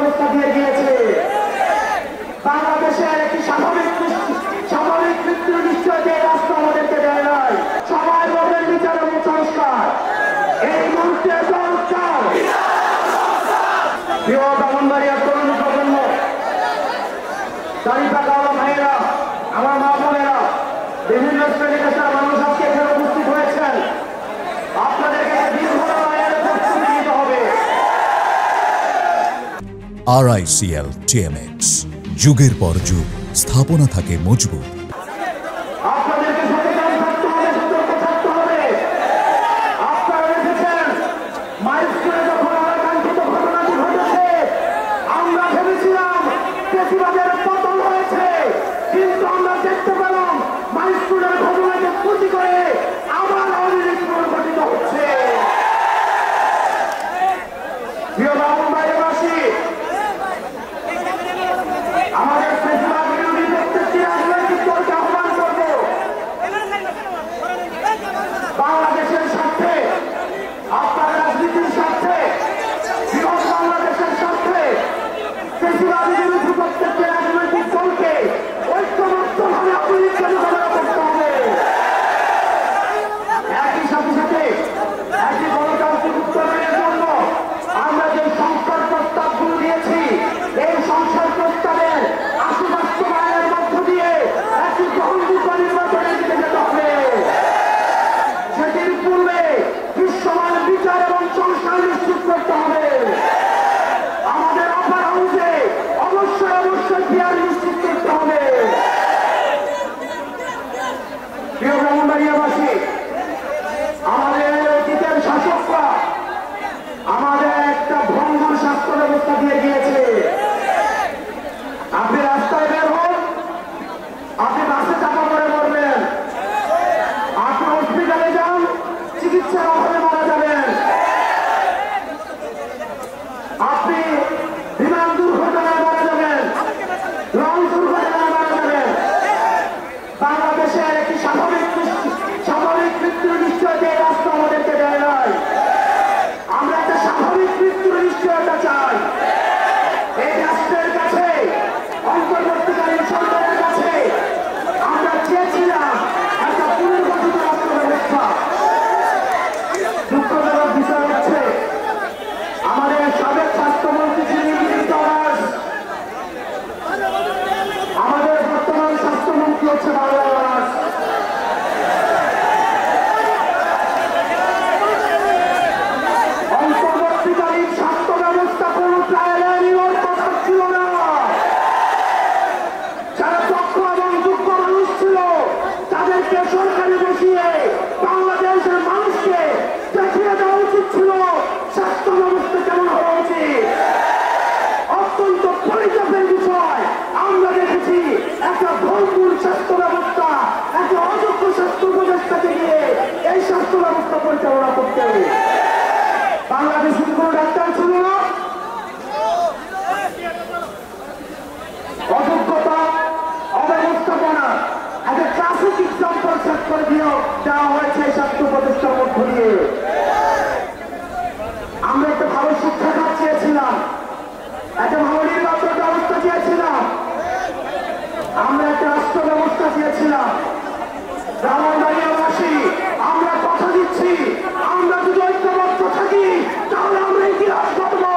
ব্যবস্থা দিয়ে গিয়েছে। বাংলাদেশের একটি স্বাভাবিক মৃত্যুর নিশ্চয় যে রাষ্ট্র আমাদেরকে দেয় নাই। সবাই বলবেন বিচার এবং সংস্কার। এই মুহূর্তে সংস্কার। প্রিয় ব্রাহ্মণবাড়িয়ার তরুণ প্রজন্ম, দাড়ি পাকা ভাইয়েরা, আমার মা বোনেরা, বিভিন্ন শ্রেণী পেশার মানুষ আজকে এখানে উপস্থিত হয়েছেন। আপনাদেরকে দীর্ঘ লড়াইয়ের প্রস্তুতি নিতে হবে। RICL TMX, যুগের পর যুগ স্থাপনা থাকে মজবুত। আপনাদেরকে সচেতন থাকতে হবে, সতর্ক থাকতে হবে। আপনারা দেখেছেন মাইলস্টোনে যখন আকাঙ্ক্ষিত ঘটনাটি ঘটেছে, আমরা ভেবেছিলাম ফেসিবাদের পতন হয়েছে, কিন্তু আমরা দেখতে পেলাম মাইলস্টোনের ঘটনাকে পুঁজি করে আবার আওয়ামী লীগ পুনর্গঠিত হচ্ছে। প্রিয় ব্রাহ্মণবাড়িয়াবাসী, আমাদের ফেসিবাদ বিরোধী প্রত্যেকটি রাজনৈতিক দলকে আহ্বান করব, বাংলাদেশের স্বার্থে, আপনার রাজনীতির স্বার্থে, বৃহৎ বাংলাদেশের স্বার্থে ফেসিবাদ বিরোধী প্রত্যেকটি রাজনৈতিক দলকে ঐক্যবদ্ধভাবে আওয়ামী লীগকে মোকাবেলা করতে হবে। একই সাথে সাথে একটি গণতান্ত্রিক উত্তরণের জন্য আমরা যে সংস্কার প্রস্তাবগুলো দিয়েছি, এই সংস্কার প্রস্তাবের আশু বাস্তবায়নের মধ্য দিয়ে একটি গ্রহণযোগ্য নির্বাচনের দিকে যেতে হবে। সেটির পূর্বে দৃশ্যমান বিচার এবং সংস্কার নিশ্চিত করতে হবে। আমাদের আপার হাউসে অবশ্যই পিয়ার নিশ্চিত করতে হবে। প্রিয় ব্রাহ্মণবাড়িয়াবাসী, আমাদের অতীতের শাসকরা আমাদের একটা ভঙ্গুর স্বাস্থ্য ব্যবস্থা দিয়ে গিয়েছে। আপনি রাস্তায় বের হন, আপনি বাসে চাপা পড়ে মরবেন, আপনি হসপিটালে যান, চিকিৎসার অভাবে মারা যাবেন, আপনি বিমান দুর্ঘটনায় মারা যাবেন, লঞ্চ দুর্ঘটনায় মারা যাবেন। বাংলাদেশের একটি স্বাভাবিক মৃত্যুর নিশ্চয় যে রাষ্ট্র আমাদেরকে দেয় নাই। আমরা একটা স্বাভাবিক মৃত্যুর নিশ্চয়তা চাই। এই রাষ্ট্রের কাছে, অন্তর্বর্তীকালীন সরকারের কাছে আমরা চেয়েছিলাম একটা পুনর্গঠিত রাষ্ট্র ব্যবস্থা। দুঃখজনক বিষয় হচ্ছে আমাদের সাবেক স্বাস্থ্যমন্ত্রী ছিলেন দাস, আমাদের বর্তমান স্বাস্থ্যমন্ত্রী হচ্ছে বাংলাদেশ। অন্তর্বর্তীকালীন স্বাস্থ্য ব্যবস্থা কোনো ট্রায়ালে নেওয়ার কথা ছিল না। যারা দক্ষ এবং যোগ্য মানুষ ছিল তাদেরকে সরকারি বসিয়ে বাংলাদেশের মানুষকে দেখিয়ে দেওয়া উচিত ছিল স্বাস্থ্য ব্যবস্থা কেমন হওয়া উচিত। অত্যন্ত পরিতাপের বিষয়, আমরা দেখেছি একটা ভঙ্গুর স্বাস্থ্য ব্যবস্থা, একটা অযোগ্য স্বাস্থ্য উপদেষ্টাকে দিয়ে এই স্বাস্থ্য ব্যবস্থা পরিচালনা করতে হবে। বাংলাদেশে কোন ডাক্তার ছিল না, অযোগ্যতা, অব্যবস্থাপনা, একটা ক্লাসিক এক্সাম্পল সেট করে দেওয়া হয়েছে স্বাস্থ্য উপদেষ্টার মধ্য দিয়ে। আমরা একটা ভালো শিক্ষাখাত চেয়েছিলাম, একটা ভালো নির্বাচন ব্যবস্থা চেয়েছিলাম, আমরা একটা রাষ্ট্র ব্যবস্থা চেয়েছিলাম। ব্রাহ্মণবাড়িয়াবাসী, আমরা কথা দিচ্ছি, আমরা যদি ঐক্যবদ্ধ থাকি তাহলে আমরা ইতিহাস করবো।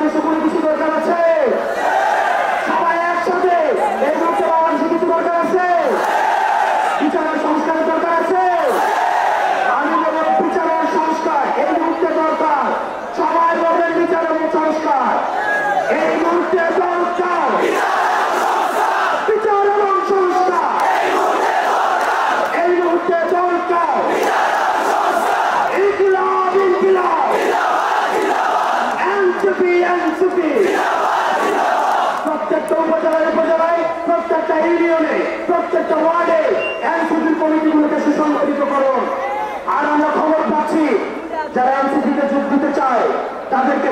বাংলাদেশে কোনো কিছু দরকার আছে? সবাই একসাথে এই মুহূর্তে বাংলাদেশে কিছু দরকার আছে? বিচারের সংস্কারের দরকার আছে? আমি বলব বিচারের সংস্কার এই মুহূর্তে দরকার। সবাই বলবেন বিচার এবং সংস্কার এই মুহূর্তে দরকার। বিচার এবং সংস্কার এই মুহূর্তে দরকার। ইনকিলাব ইনকিলাব এনসিপি এনসিপি প্রত্যেকটা উপজেলায় প্রত্যেকটা ইউনিয়নে প্রত্যেকটা ওয়ার্ডে এনসিপির কমিটিগুলোকে সুসংগঠিত করুন। আর আমরা খবর পাচ্ছি যারা এনসিপিতে যোগ দিতে চায় তাদেরকে